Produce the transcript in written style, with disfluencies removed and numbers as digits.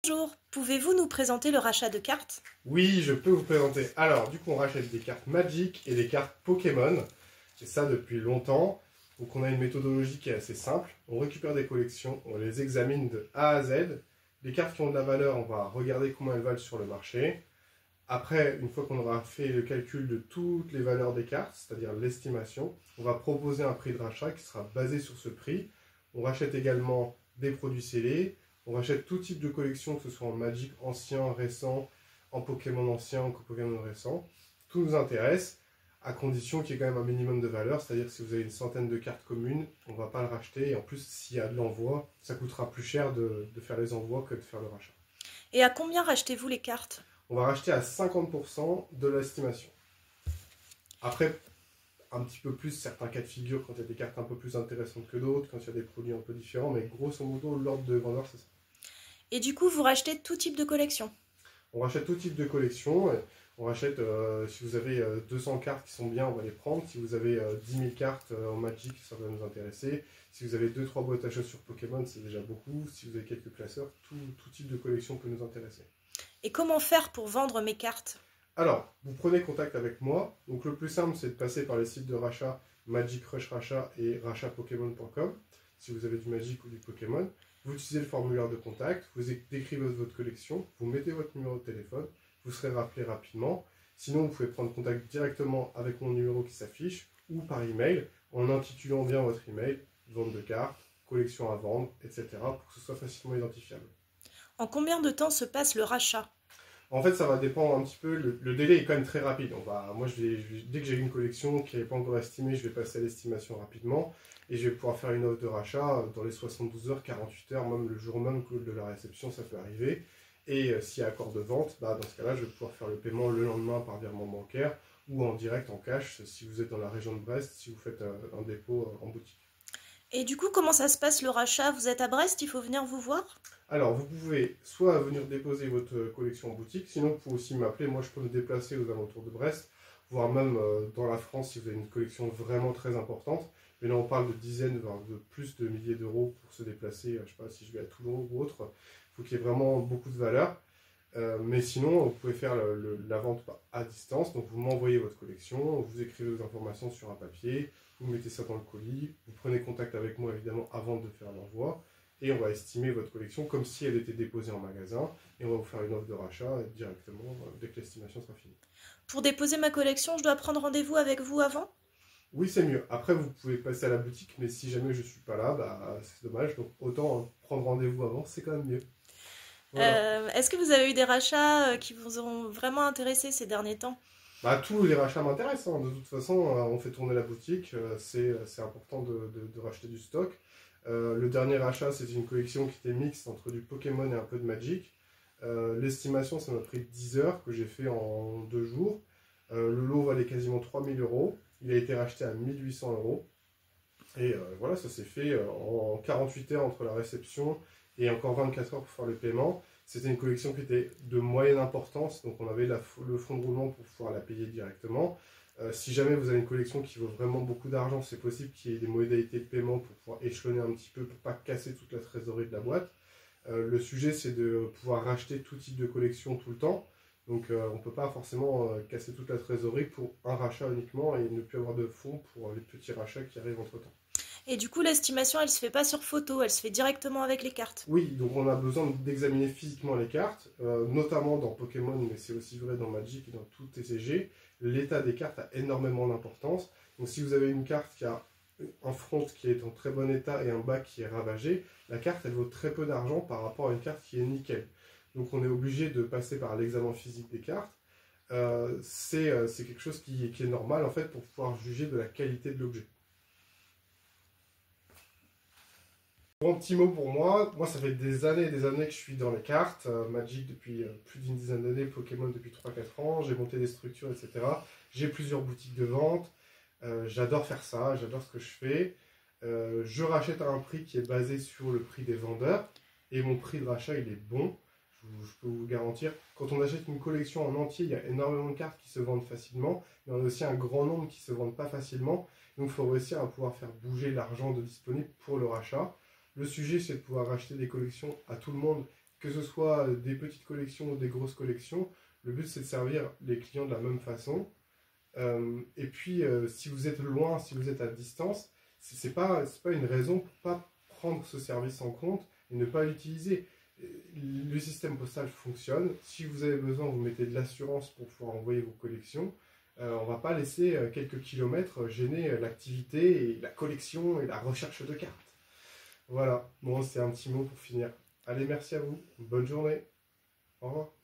Bonjour, pouvez-vous nous présenter le rachat de cartes? Oui, je peux vous présenter. Alors, du coup, on rachète des cartes Magic et des cartes Pokémon. Et ça depuis longtemps. Donc, on a une méthodologie qui est assez simple. On récupère des collections, on les examine de A à Z. Les cartes qui ont de la valeur, on va regarder comment elles valent sur le marché. Après, une fois qu'on aura fait le calcul de toutes les valeurs des cartes, c'est-à-dire l'estimation, on va proposer un prix de rachat qui sera basé sur ce prix. On rachète également des produits scellés. On rachète tout type de collection, que ce soit en Magic ancien, récent, en Pokémon ancien, en Pokémon récent. Tout nous intéresse, à condition qu'il y ait quand même un minimum de valeur, c'est-à-dire que si vous avez une centaine de cartes communes, on ne va pas le racheter. Et en plus, s'il y a de l'envoi, ça coûtera plus cher de faire les envois que de faire le rachat. Et à combien rachetez-vous les cartes? On va racheter à 50% de l'estimation. Après, un petit peu plus certains cas de figure quand il y a des cartes un peu plus intéressantes que d'autres, quand il y a des produits un peu différents, mais grosso modo, l'ordre de grandeur, c'est ça. Et du coup, vous rachetez tout type de collection? On rachète tout type de collection. On rachète, si vous avez 200 cartes qui sont bien, on va les prendre. Si vous avez 10 000 cartes en Magic, ça va nous intéresser. Si vous avez 2-3 boîtes à chaussures Pokémon, c'est déjà beaucoup. Si vous avez quelques classeurs, tout type de collection peut nous intéresser. Et comment faire pour vendre mes cartes? Alors, vous prenez contact avec moi. Donc, le plus simple, c'est de passer par les sites de rachat Magic Rush Rachat et rachatpokémon.com. Si vous avez du Magic ou du Pokémon, vous utilisez le formulaire de contact, vous décrivez votre collection, vous mettez votre numéro de téléphone, vous serez rappelé rapidement. Sinon, vous pouvez prendre contact directement avec mon numéro qui s'affiche ou par email en intitulant bien votre email, vente de cartes, collection à vendre, etc. pour que ce soit facilement identifiable. En combien de temps se passe le rachat? En fait, ça va dépendre un petit peu. Le délai est quand même très rapide. Moi, dès que j'ai une collection qui n'est pas encore estimée, je vais passer à l'estimation rapidement. Et je vais pouvoir faire une offre de rachat dans les 72 heures, 48 heures, même le jour même de la réception, ça peut arriver. Et s'il y a accord de vente, dans ce cas-là, je vais pouvoir faire le paiement le lendemain par virement bancaire ou en direct, en cash, si vous êtes dans la région de Brest, si vous faites un dépôt en boutique. Et du coup, comment ça se passe le rachat? Vous êtes à Brest, il faut venir vous voir? Alors, vous pouvez soit venir déposer votre collection en boutique, sinon vous pouvez aussi m'appeler. Moi, je peux me déplacer aux alentours de Brest, voire même dans la France si vous avez une collection vraiment très importante. Mais là, on parle de dizaines, voire de plus de milliers d'euros pour se déplacer. Je ne sais pas si je vais à Toulon ou autre. Il faut qu'il y ait vraiment beaucoup de valeur. Mais sinon, vous pouvez faire la vente à distance. Donc, vous m'envoyez votre collection, vous écrivez vos informations sur un papier, vous mettez ça dans le colis, vous prenez contact avec moi évidemment avant de faire l'envoi. Et on va estimer votre collection comme si elle était déposée en magasin. Et on va vous faire une offre de rachat directement dès que l'estimation sera finie. Pour déposer ma collection, je dois prendre rendez-vous avec vous avant? Oui, c'est mieux. Après, vous pouvez passer à la boutique, mais si jamais je ne suis pas là, c'est dommage. Donc autant prendre rendez-vous avant, c'est quand même mieux. Voilà. Est-ce que vous avez eu des rachats qui vous ont vraiment intéressé ces derniers temps? Tous les rachats m'intéressent, hein. De toute façon, on fait tourner la boutique. C'est important de racheter du stock. Le dernier rachat, c'est une collection qui était mixte entre du Pokémon et un peu de Magic. L'estimation, ça m'a pris 10 heures que j'ai fait en 2 jours. Le lot valait quasiment 3000 euros. Il a été racheté à 1800 euros. Et voilà, ça s'est fait en 48 heures entre la réception et encore 24 heures pour faire le paiement. C'était une collection qui était de moyenne importance, donc on avait le fonds de roulement pour pouvoir la payer directement. Si jamais vous avez une collection qui vaut vraiment beaucoup d'argent, c'est possible qu'il y ait des modalités de paiement pour pouvoir échelonner un petit peu, pour ne pas casser toute la trésorerie de la boîte. Le sujet, c'est de pouvoir racheter tout type de collection tout le temps. Donc on ne peut pas forcément casser toute la trésorerie pour un rachat uniquement et ne plus avoir de fonds pour les petits rachats qui arrivent entre-temps. Et du coup, l'estimation, elle se fait pas sur photo, elle se fait directement avec les cartes. Oui, donc on a besoin d'examiner physiquement les cartes, notamment dans Pokémon, mais c'est aussi vrai dans Magic et dans tout TCG. L'état des cartes a énormément d'importance. Donc si vous avez une carte qui a un front qui est en très bon état et un bas qui est ravagé, la carte elle vaut très peu d'argent par rapport à une carte qui est nickel. Donc on est obligé de passer par l'examen physique des cartes. C'est quelque chose qui est normal en fait pour pouvoir juger de la qualité de l'objet. Bon petit mot pour moi, ça fait des années et des années que je suis dans les cartes, Magic depuis plus d'une dizaine d'années, Pokémon depuis 3-4 ans, j'ai monté des structures, etc. J'ai plusieurs boutiques de vente, j'adore faire ça, j'adore ce que je fais. Je rachète à un prix qui est basé sur le prix des vendeurs, et mon prix de rachat il est bon, je peux vous garantir. Quand on achète une collection en entier, il y a énormément de cartes qui se vendent facilement, mais on a aussi un grand nombre qui ne se vendent pas facilement, donc il faut réussir à pouvoir faire bouger l'argent de disponible pour le rachat. Le sujet, c'est de pouvoir racheter des collections à tout le monde que ce soit des petites collections ou des grosses collections, le but c'est de servir les clients de la même façon. Et puis, si vous êtes loin, si vous êtes à distance, c'est pas une raison pour ne pas prendre ce service en compte et ne pas l'utiliser. Le système postal fonctionne. Si vous avez besoin, vous mettez de l'assurance pour pouvoir envoyer vos collections. On ne va pas laisser quelques kilomètres gêner l'activité et la collection et la recherche de cartes. Voilà, bon, c'est un petit mot pour finir. Allez, merci à vous. Bonne journée. Au revoir.